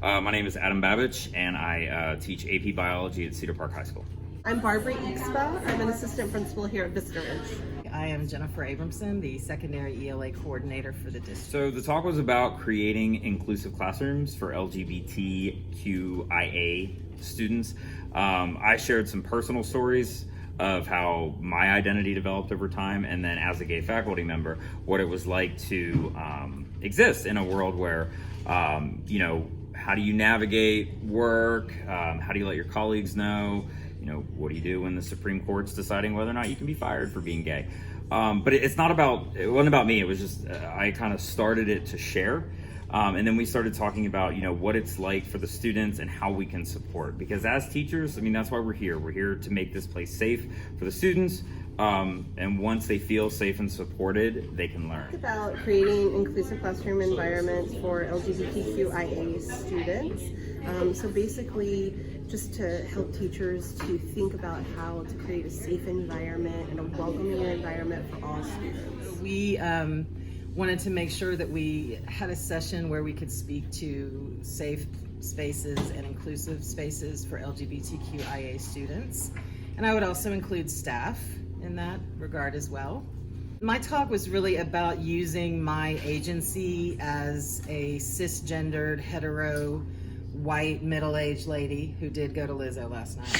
My name is Babich, and I teach AP Biology at Cedar Park High School. I'm Barb Ixba. I'm an assistant principal here at Vista Ridge. I am Jennifer Abramson, the secondary ELA coordinator for the district. So the talk was about creating inclusive classrooms for LGBTQIA students. I shared some personal stories of how my identity developed over time, and then as a gay faculty member, what it was like to exist in a world where, how do you navigate work? How do you let your colleagues know? What do you do when the Supreme Court's deciding whether or not you can be fired for being gay? But it wasn't about me. It was just, I kind of started it to share. And then we started talking about, what it's like for the students and how we can support. Because as teachers, that's why we're here. We're here to make this place safe for the students. And once they feel safe and supported, they can learn. It's about creating inclusive classroom environments for LGBTQIA students. So basically, just to help teachers to think about how to create a safe environment and a welcoming environment for all students. We wanted to make sure that we had a session where we could speak to safe spaces and inclusive spaces for LGBTQIA students. And I would also include staff in that regard as well. My talk was really about using my agency as a cisgendered, hetero, white, middle-aged lady who did go to Lizzo last night,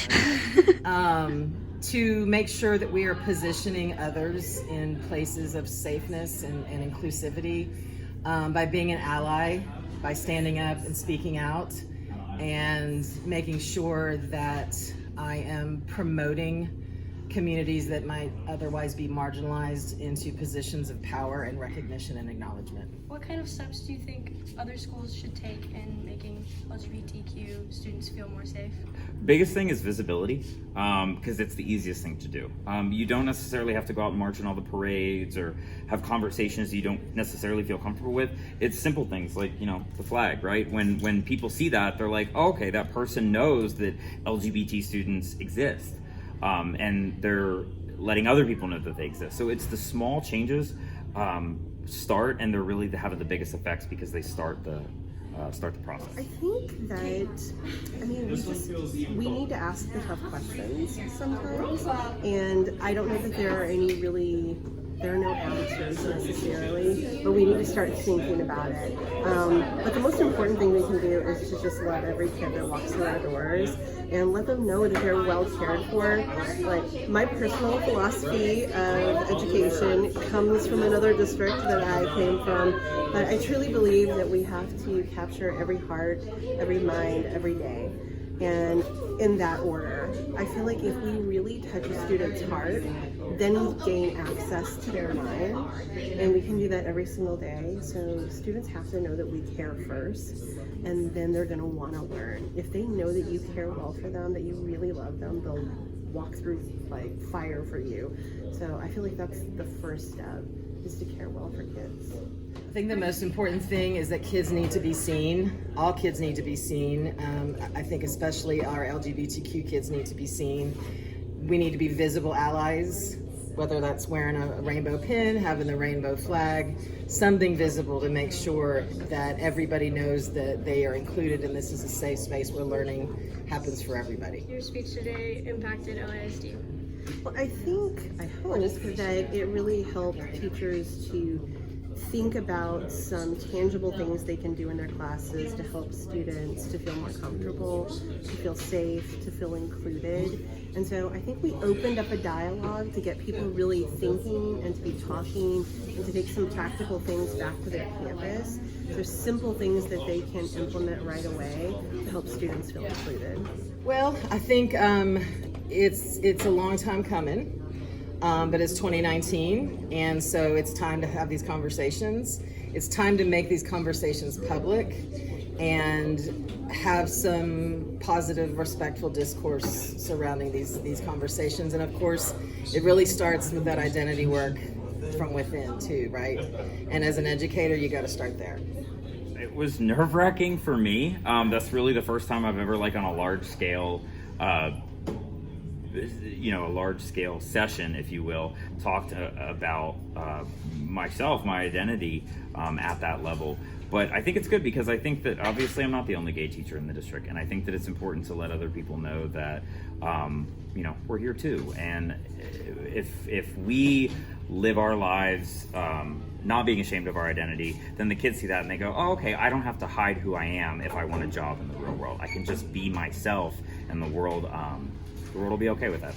to make sure that we are positioning others in places of safeness and inclusivity by being an ally, by standing up and speaking out, and making sure that I am promoting communities that might otherwise be marginalized into positions of power and recognition and acknowledgement. What kind of steps do you think other schools should take in making LGBTQ students feel more safe? Biggest thing is visibility, because it's the easiest thing to do. You don't necessarily have to go out and march in all the parades or have conversations you don't necessarily feel comfortable with. It's simple things like, the flag, right? When people see that, they're like, oh, okay, that person knows that LGBT students exist. And they're letting other people know that they exist. So it's the small changes start, and they're really having the biggest effects because they start the process. I think that, we need to ask the tough questions sometimes, and I don't know that there are no answers necessarily, but we need to start thinking about it. But the most important thing we can do is to just love every kid that walks through our doors and let them know that they're well cared for. Like, my personal philosophy of education comes from another district that I came from, but I truly believe that we have to capture every heart, every mind, every day. And in that order, I feel like if we really touch a student's heart, then we gain access to their mind, and we can do that every single day. So students have to know that we care first, and then they're going to want to learn. If they know that you care well for them, that you really love them, they'll walk through like fire for you. So I feel like that's the first step, is to care well for kids. I think the most important thing is that kids need to be seen. All kids need to be seen. I think especially our LGBTQ kids need to be seen. We need to be visible allies, whether that's wearing a rainbow pin, having the rainbow flag, something visible to make sure that everybody knows that they are included and this is a safe space where learning happens for everybody. Your speech today impacted LISD. Well, I hope that it really helped teachers to think about some tangible things they can do in their classes to help students to feel more comfortable, to feel safe, to feel included. And so I think we opened up a dialogue to get people really thinking and to be talking and to take some practical things back to their campus. There's simple things that they can implement right away to help students feel included. Well, I think it's a long time coming. But it's 2019, and so it's time to have these conversations. It's time to make these conversations public and have some positive, respectful discourse surrounding these conversations. And of course, it really starts with that identity work from within too, right? And as an educator, you got to start there. It was nerve-wracking for me. That's really the first time I've ever, on a large scale, a large-scale session, if you will, talked about myself, my identity at that level. But I think it's good because I think that obviously I'm not the only gay teacher in the district, and I think that it's important to let other people know that we're here too. And if we live our lives not being ashamed of our identity, then the kids see that and they go, oh, okay, I don't have to hide who I am if I want a job in the real world. I can just be myself, and the world will be okay with that.